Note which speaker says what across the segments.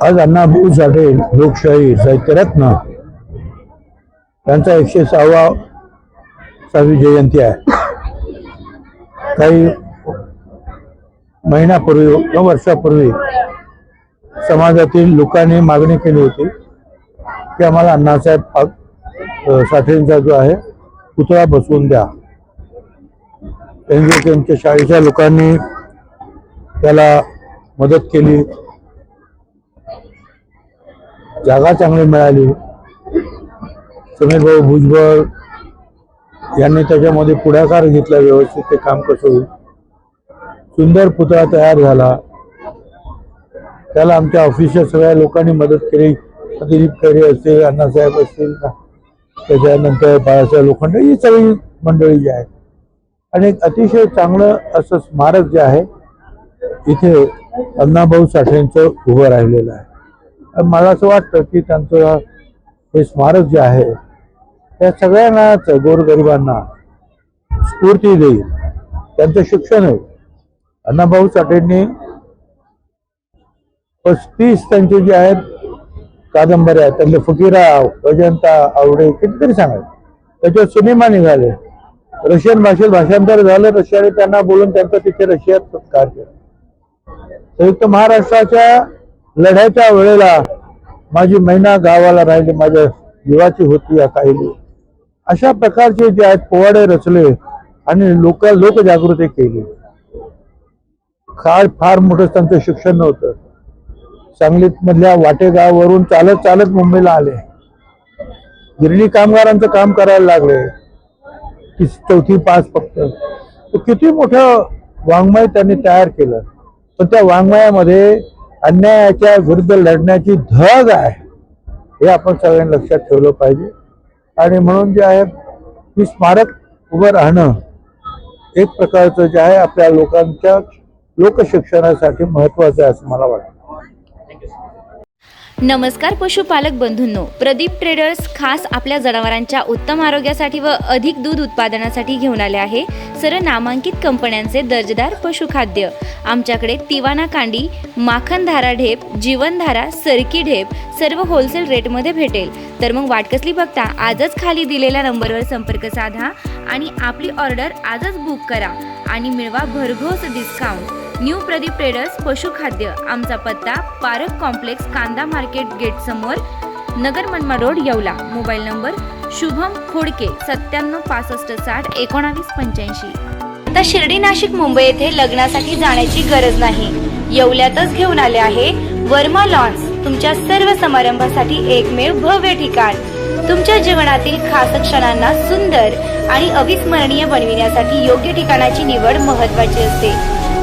Speaker 1: आज अण्णाभाऊ साठे लोकशाही साहित्यरत्न त्यांचा 106वी जयंती आहे. काही महिन्यापूर्वी किंवा वर्षापूर्वी समाजातील लोकांनी मागणी केली होती की आम्हाला अण्णासाहेब साठेंचा जो आहे पुतळा बसवून द्या. त्यांच्या शाळेच्या लोकांनी त्याला मदत केली, जागा चांगली मिळाली. समीर भाऊ भुजबळ यांनी त्याच्यामध्ये पुढाकार घेतला, व्यवस्थित ते काम कसं होईल. सुंदर पुतळा तयार झाला. त्याला आमच्या ऑफिसच्या सगळ्या लोकांनी मदत केली. दिलीप खैरे असतील, अण्णासाहेब असतील, त्याच्यानंतर बाळासाहेब लोखंडे, ही सगळी मंडळी जी आहे. आणि एक अतिशय चांगलं असं स्मारक जे आहे इथे अण्णाभाऊ साठेंचं उभं राहिलेलं आहे. मला असं वाटतं की त्यांचं हे स्मारक जे आहे त्या सगळ्यांनाच, गोरगरिबांना स्फूर्ती देईल. त्यांचं शिक्षण आहे. अण्णाभाऊ साठेंनी 35 त्यांचे जे आहेत कादंबऱ्या आहेत, त्यातले फकीराव, अजंता, आवडे, कितीतरी सांगायचे. त्याच्यावर सिनेमा निघाले, रशियन भाषेत भाषांतर झालं. रशियाने त्यांना बोलून त्यांचा तिथे रशियात सत्कार केला. संयुक्त महाराष्ट्राच्या लढ्याच्या वेळेला माझी महिना गावाला राहिली, माझ्या जीवाची होती या काहिली. अशा प्रकारचे जे आहेत पोवाडे रचले आणि लोकजागृती केली. फार मोठं त्यांचं शिक्षण नव्हतं. सांगलीत मधल्या वाटेगाववरून चालत चालत मुंबईला आले. गिरणी कामगारांचं काम करायला लागले. 4थी पास फक्त. किती मोठं वाङ्मय त्यांनी तयार केलं. पण त्या वाङ्मयामध्ये अन्यायाच्या विरुद्ध लढण्याची धग आहे, हे आपण सगळ्यांनी लक्षात ठेवलं पाहिजे. आणि म्हणून जे आहे ही स्मारक उभं राहणं एक प्रकारचं जे आहे आपल्या लोकांच्या लोकशिक्षणासाठी महत्वाचं आहे असं मला वाटतं.
Speaker 2: नमस्कार पशुपालक बंधूंनो, प्रदीप ट्रेडर्स खास आपल्या जनावरांच्या उत्तम आरोग्यासाठी व अधिक दूध उत्पादनासाठी घेऊन आले आहे सर्व नामांकित कंपन्यांचे दर्जेदार पशुखाद्य. आमच्याकडे तिवाना कांडी, माखनधारा ढेप, जीवनधारा, सरकी ढेप सर्व होलसेल रेटमध्ये भेटेल. तर मग वाट कसली बघता, आजच खाली दिलेल्या नंबरवर संपर्क साधा आणि आपली ऑर्डर आजच बुक करा आणि मिळवा भरघोस डिस्काउंट. न्यू प्रदीप ट्रेडर्स पशुखाद्य. आमचा पत्ता पारक कॉम्प्लेक्स, कांदा मार्केट गेट समोर, Nagar Manmad road, Yeola. Mobile number Shubham Khodke 9765601985. आता शिर्डी, नाशिक, मुंबई येथे लग्नासाठी जाण्याची गरज नाही. येवल्यातच घेऊन आले आहे वर्मा लॉन्स. तुमच्या सर्व समारंभासाठी एकमेव भव्य ठिकाण. तुमच्या जीवनातील खास क्षणांना सुंदर आणि अविस्मरणीय बनविण्यासाठी योग्य ठिकाणाची निवड महत्त्वाची असते.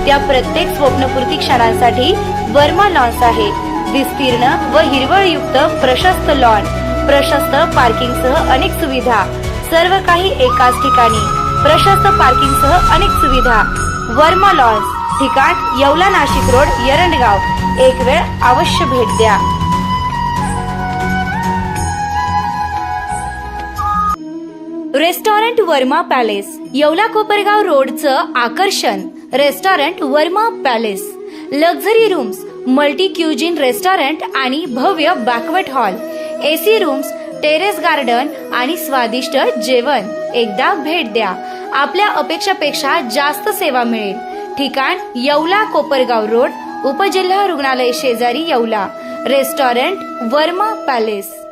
Speaker 2: त्या प्रत्येक स्वप्नपूर्ती क्षणांसाठी वर्मा लॉन्स आहे. विस्तीर्ण व हिरवळयुक्त प्रशस्त लॉन, प्रशस्त पार्किंगसह अनेक सुविधा, सर्व काही एकाच ठिकाणी. प्रशस्त पार्किंगसह अनेक सुविधा. वर्मा लॉन्स, ठिकाण येवला, नाशिक रोड, एरंडगाव. एक वेळ अवश्य भेट द्या. रेस्टॉरंट वर्मा पॅलेस, येवला कोपरगाव रोडचं आकर्षण. Restaurant Verma Palace. Luxury rooms, multi cuisine restaurant आणि भव्य banquet hall, AC rooms, terrace garden आणि स्वादिष्ट जेवण. एकदा भेट द्या. आपल्या अपेक्षापेक्षा जास्त सेवा मिळेल. ठिकाण येवला कोपरगाव रोड, उपजिल्हा रुग्णालय शेजारी, येवला. Restaurant Verma palace.